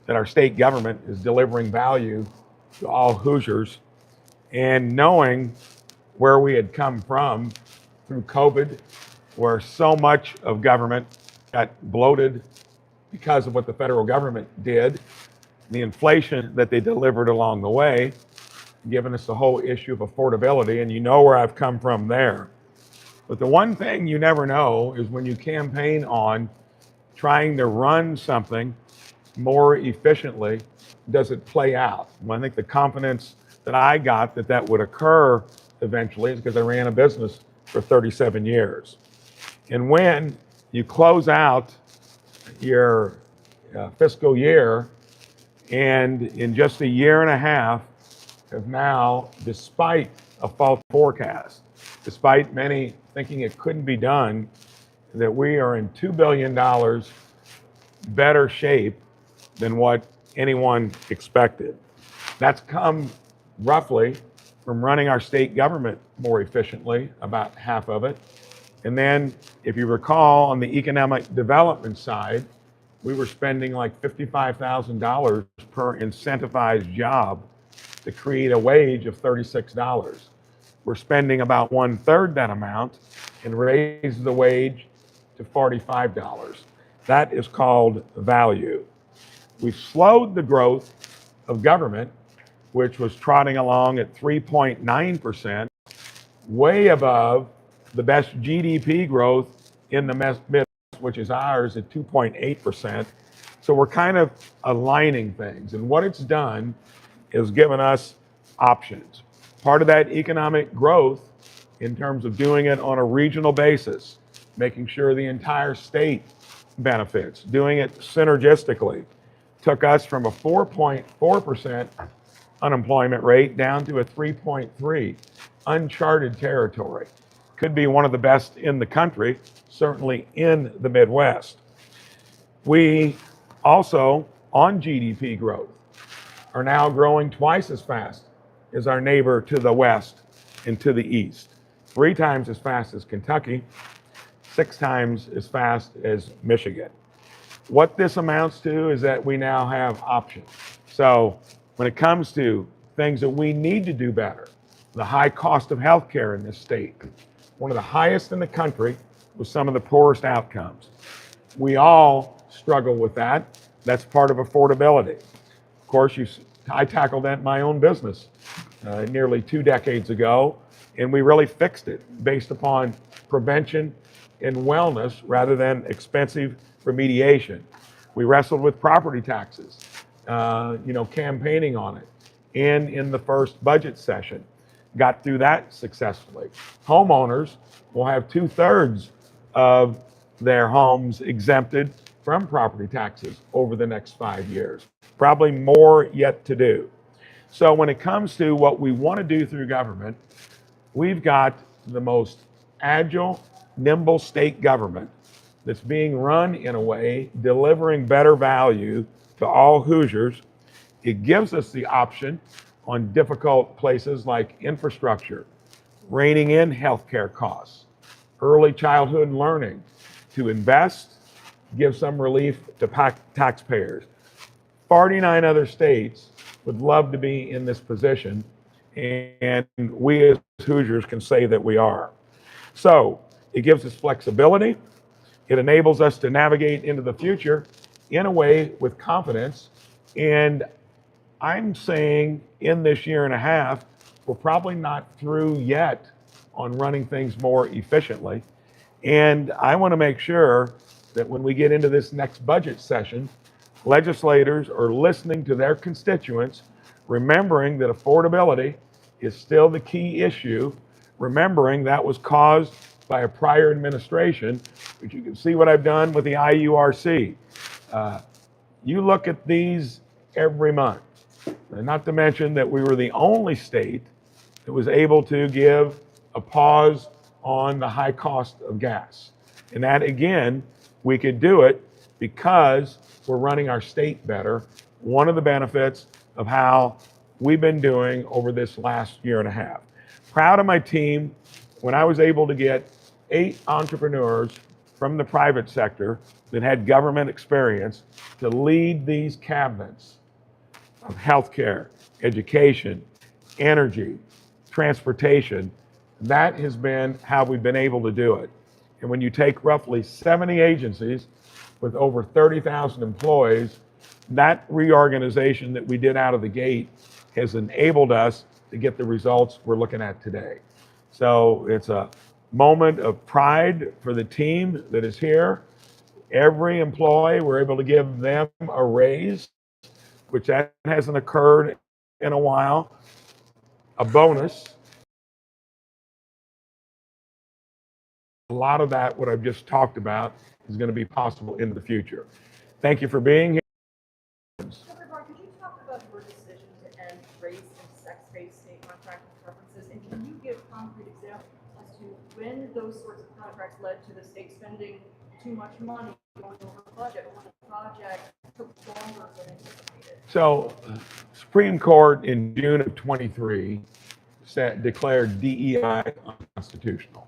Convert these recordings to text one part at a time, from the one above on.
that our state government is delivering value to all Hoosiers, and knowing where we had come from through COVID, where so much of government got bloated because of what the federal government did, the inflation that they delivered along the way, giving us the whole issue of affordability, and you know where I've come from there. But the one thing you never know is when you campaign on trying to run something more efficiently, does it play out? Well, I think the confidence that I got that that would occur eventually is because I ran a business for 37 years. And when you close out your fiscal year, and in just a year and a half have now, despite a false forecast, despite many thinking it couldn't be done, that we are in $2 billion better shape than what anyone expected. That's come roughly from running our state government more efficiently, about half of it. And then, if you recall, on the economic development side, we were spending like $55,000 per incentivized job to create a wage of $36. We're spending about 1/3 that amount and raise the wage to $45. That is called value. We've slowed the growth of government, which was trotting along at 3.9%, way above the best GDP growth in the Midwest, which is ours at 2.8%. So we're kind of aligning things. And what it's done is given us options. Part of that economic growth, in terms of doing it on a regional basis, making sure the entire state benefits, doing it synergistically, took us from a 4.4% unemployment rate down to a 3.3, uncharted territory. Could be one of the best in the country, certainly in the Midwest. We also, on GDP growth, are now growing twice as fast as our neighbor to the west and to the east. 3 times as fast as Kentucky, 6 times as fast as Michigan. What this amounts to is that we now have options. So when it comes to things that we need to do better, the high cost of healthcare in this state, one of the highest in the country with some of the poorest outcomes. We all struggle with that. That's part of affordability. Of course, I tackled that in my own business nearly 2 decades ago, and we really fixed it based upon prevention and wellness rather than expensive remediation. We wrestled with property taxes, campaigning on it, and in the first budget session, got through that successfully. Homeowners will have 2/3 of their homes exempted from property taxes over the next 5 years. Probably more yet to do. So when it comes to what we want to do through government, we've got the most agile, nimble state government that's being run in a way delivering better value to all Hoosiers. It gives us the option on difficult places like infrastructure, reining in healthcare costs, early childhood learning, to invest, give some relief to taxpayers. 49 other states would love to be in this position, and we as Hoosiers can say that we are. So it gives us flexibility. It enables us to navigate into the future in a way with confidence. And I'm saying in this year and a half, we're probably not through yet on running things more efficiently. And I want to make sure that when we get into this next budget session, legislators are listening to their constituents, remembering that affordability is still the key issue, remembering that was caused by a prior administration, but you can see what I've done with the IURC. You look at these every month, and not to mention that we were the only state that was able to give a pause on the high cost of gas. And that, again, we could do it because we're running our state better. One of the benefits of how we've been doing over this last year and a half. Proud of my team. When I was able to get 8 entrepreneurs from the private sector that had government experience to lead these cabinets of healthcare, education, energy, transportation. That has been how we've been able to do it. And when you take roughly 70 agencies with over 30,000 employees, that reorganization that we did out of the gate has enabled us to get the results we're looking at today. So it's a moment of pride for the team that is here. Every employee, we're able to give them a raise, which that hasn't occurred in a while, a bonus. A lot of that, what I've just talked about, is going to be possible in the future. Thank you for being here. Dr. Braun, could you talk about your decision to end race and sex-based state contracting preferences, and can you give concrete examples as to when those sorts of contracts led to the state spending too much money, going over budget, or when the project took longer than anticipated? So, Supreme Court in June of 23 declared DEI unconstitutional.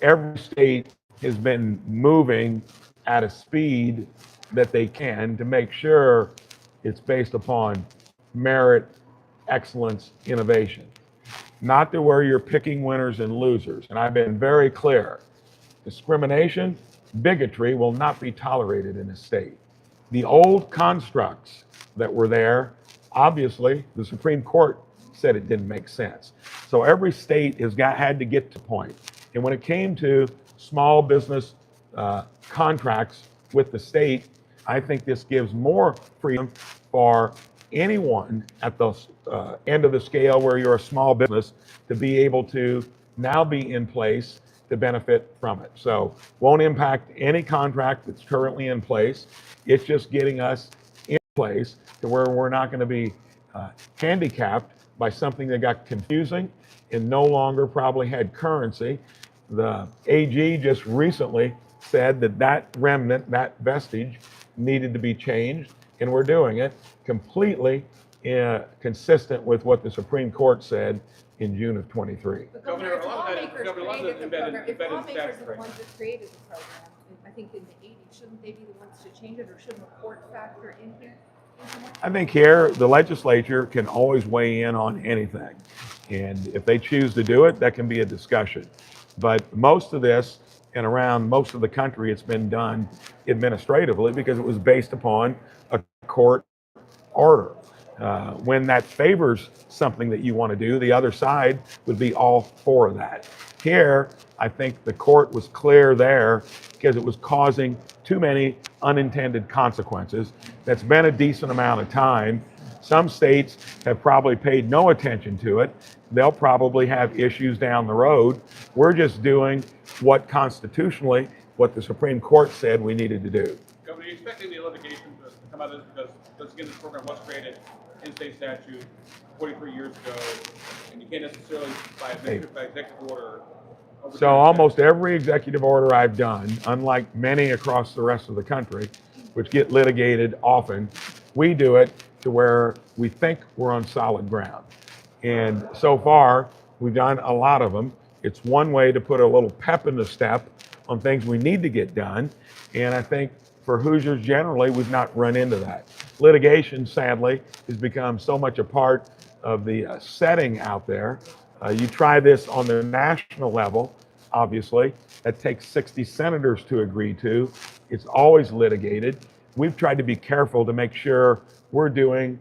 Every state has been moving at a speed that they can to make sure it's based upon merit, excellence, innovation. Not to where you're picking winners and losers. And I've been very clear. Discrimination, bigotry will not be tolerated in a state. The old constructs that were there, obviously, the Supreme Court said it didn't make sense. So every state had to get to point. And when it came to small business contracts with the state, I think this gives more freedom for anyone at the end of the scale where you're a small business to be able to now be in place to benefit from it. So won't impact any contract that's currently in place. It's just getting us in place to where we're not going to be handicapped by something that got confusing and no longer probably had currency. The AG just recently said that that remnant, that vestige, needed to be changed, and we're doing it completely consistent with what the Supreme Court said in June of 23. But Governor, if lawmakers created the program, if lawmakers are the ones that created the program, I think in the 80s, shouldn't they be the ones to change it, or shouldn't the court factor in here? I think here, the legislature can always weigh in on anything. And if they choose to do it, that can be a discussion. But most of this, and around most of the country, it's been done administratively because it was based upon a court order. When that favors something that you want to do, the other side would be all for that. Here, I think the court was clear there because it was causing too many unintended consequences. That's been a decent amount of time. Some states have probably paid no attention to it. They'll probably have issues down the road. We're just doing what constitutionally, what the Supreme Court said we needed to do. Governor, are you expecting the litigation to come out of this because again, this program was created in state statute 43 years ago, and you can't necessarily by executive order. So almost every executive order I've done, unlike many across the rest of the country, which get litigated often, we do it to where we think we're on solid ground. And so far, we've done a lot of them. It's one way to put a little pep in the step on things we need to get done. And I think for Hoosiers generally, we've not run into that. Litigation, sadly, has become so much a part of the setting out there. You try this on the national level, obviously, that takes 60 senators to agree to. It's always litigated. We've tried to be careful to make sure we're doing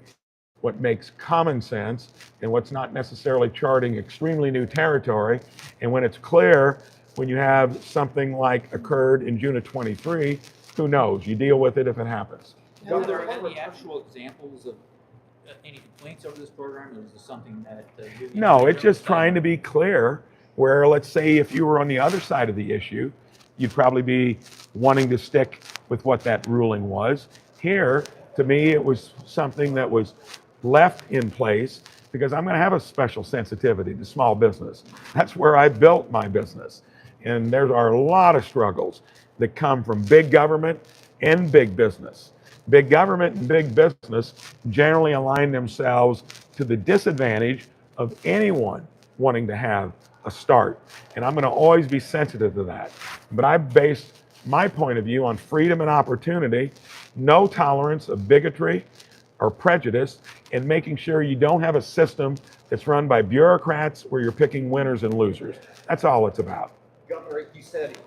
what makes common sense and what's not necessarily charting extremely new territory. And when it's clear, when you have something like occurred in June of 23, who knows? You deal with it if it happens. Are there any actual examples of any complaints over this program, or is this something that No, it's just trying to be clear where, let's say, if you were on the other side of the issue, you'd probably be wanting to stick with what that ruling was. Here, to me, it was something that was left in place because I'm going to have a special sensitivity to small business. That's where I built my business. And there are a lot of struggles that come from big government and big business. Big government and big business generally align themselves to the disadvantage of anyone wanting to have a start. And I'm going to always be sensitive to that. But I based my point of view on freedom and opportunity, no tolerance of bigotry or prejudice, and making sure you don't have a system that's run by bureaucrats where you're picking winners and losers. That's all it's about. Governor, you said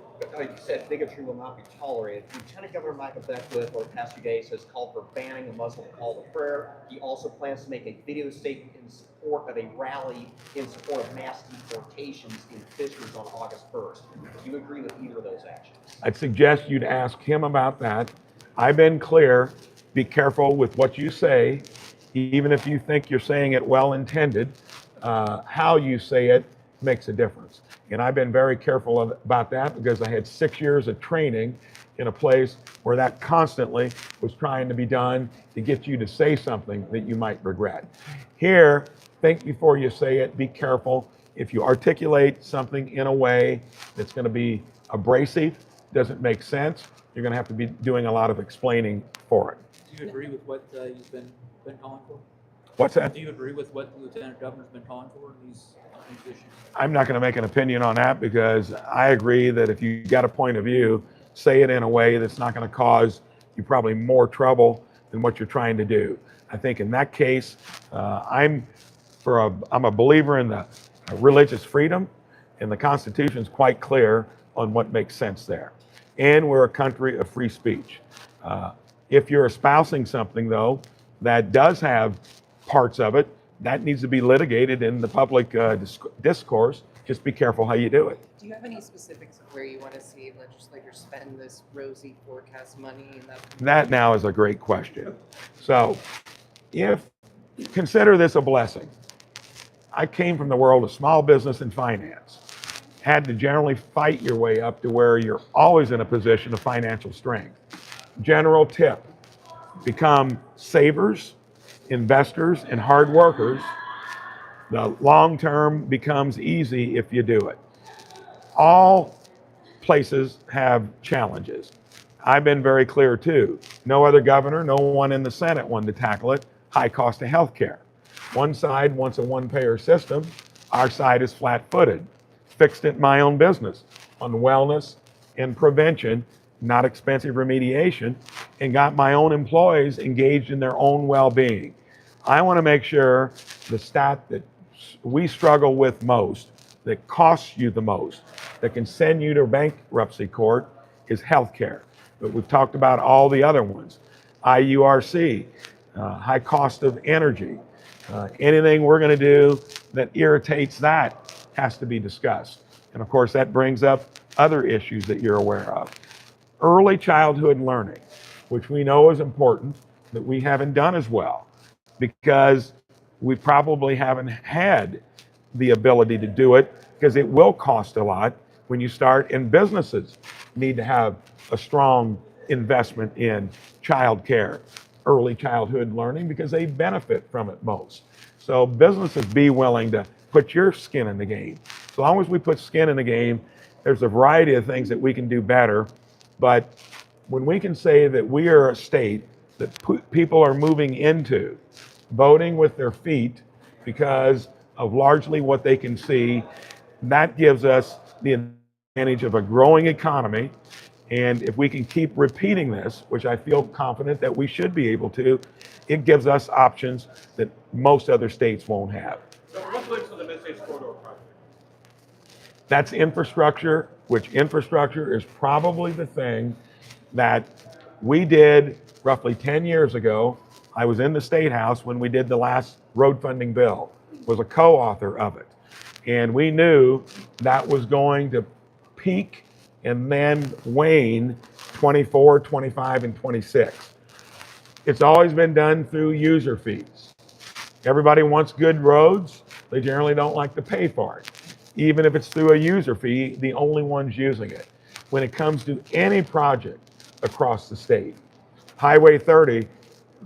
bigotry will not be tolerated. Lieutenant Governor Michael Beckwith, over the past few days, has called for banning a Muslim call to prayer. He also plans to make a video statement in support of a rally in support of mass deportations in Fishers on August 1st. Do you agree with either of those actions? I'd suggest you'd ask him about that. I've been clear, be careful with what you say, even if you think you're saying it well intended, how you say it makes a difference. And I've been very careful about that because I had 6 years of training in a place where that constantly was trying to be done to get you to say something that you might regret. Here, think before you say it, be careful. If you articulate something in a way that's going to be abrasive, doesn't make sense, you're going to have to be doing a lot of explaining for it. Do you agree with what you've been calling for? What's that? Do you agree with what the Lieutenant Governor's been calling for in these issues? I'm not going to make an opinion on that because I agree that if you got a point of view, say it in a way that's not going to cause you probably more trouble than what you're trying to do. I think in that case, I'm a believer in the religious freedom, and the Constitution is quite clear on what makes sense there. And we're a country of free speech. If you're espousing something, though, that does have parts of it, that needs to be litigated in the public discourse. Just be careful how you do it. Do you have any specifics of where you want to see legislators spend this rosy forecast money? That now is a great question. So if consider this a blessing. I came from the world of small business and finance. Had to generally fight your way up to where you're always in a position of financial strength. General tip, become savers, investors, and hard workers. The long term becomes easy if you do it. All places have challenges. I've been very clear too. No other governor, no one in the Senate wanted to tackle it. High cost of health care. One side wants a one-payer system. Our side is flat-footed. Fixed it in my own business on wellness and prevention, not expensive remediation, and got my own employees engaged in their own well-being. I want to make sure the stat that we struggle with most, that costs you the most, that can send you to bankruptcy court is healthcare. But we've talked about all the other ones. IURC, high cost of energy. Anything we're going to do that irritates that has to be discussed. And of course, that brings up other issues that you're aware of. Early childhood learning, which we know is important, that we haven't done as well because we probably haven't had the ability to do it because it will cost a lot when you start, and businesses need to have a strong investment in child care, early childhood learning, because they benefit from it most. So businesses, be willing to put your skin in the game. As long as we put skin in the game, there's a variety of things that we can do better. But when we can say that we are a state that people are moving into, voting with their feet because of largely what they can see, that gives us the advantage of a growing economy. And if we can keep repeating this, which I feel confident that we should be able to, it gives us options that most other states won't have. So what links to the Mid-States Corridor project? That's infrastructure, which infrastructure is probably the thing that we did roughly 10 years ago. I was in the State House when we did the last road funding bill, was a co-author of it. And we knew that was going to peak and then wane 24, 25, and 26. It's always been done through user fees. Everybody wants good roads. They generally don't like to pay for it. Even if it's through a user fee, the only ones using it. When it comes to any project across the state, Highway 30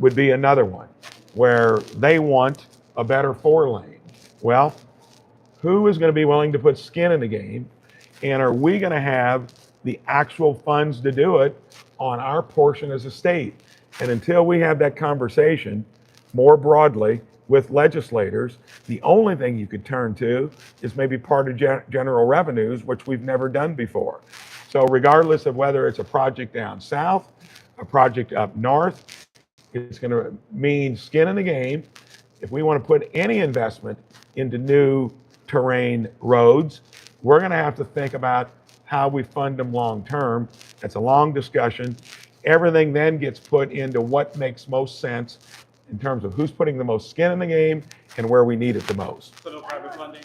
would be another one where they want a better 4-lane. Well, who is going to be willing to put skin in the game? And are we going to have the actual funds to do it on our portion as a state? And until we have that conversation more broadly with legislators, the only thing you could turn to is maybe part of general revenues, which we've never done before. So regardless of whether it's a project down south, a project up north, it's going to mean skin in the game. If we want to put any investment into new terrain roads, we're going to have to think about how we fund them long term. It's a long discussion. Everything then gets put into what makes most sense in terms of who's putting the most skin in the game and where we need it the most. So no private funding?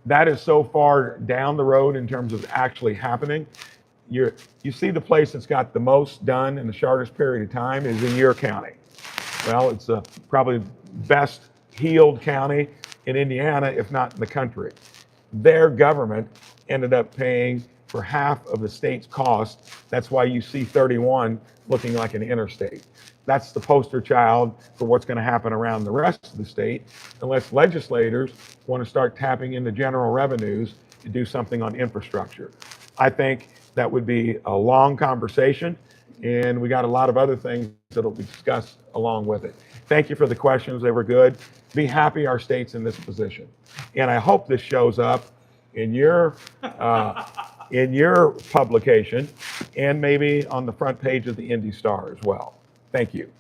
That is so far down the road in terms of actually happening. You see the place that's got the most done in the shortest period of time is in your county. Well, it's probably best healed county in Indiana, if not in the country. Their government ended up paying for half of the state's cost. That's why you see 31 looking like an interstate. That's the poster child for what's going to happen around the rest of the state, unless legislators want to start tapping into general revenues to do something on infrastructure. I think that would be a long conversation, and we got a lot of other things that'll be discussed along with it. Thank you for the questions. They were good. Be happy our state's in this position. And I hope this shows up in your publication and maybe on the front page of the Indy Star as well. Thank you.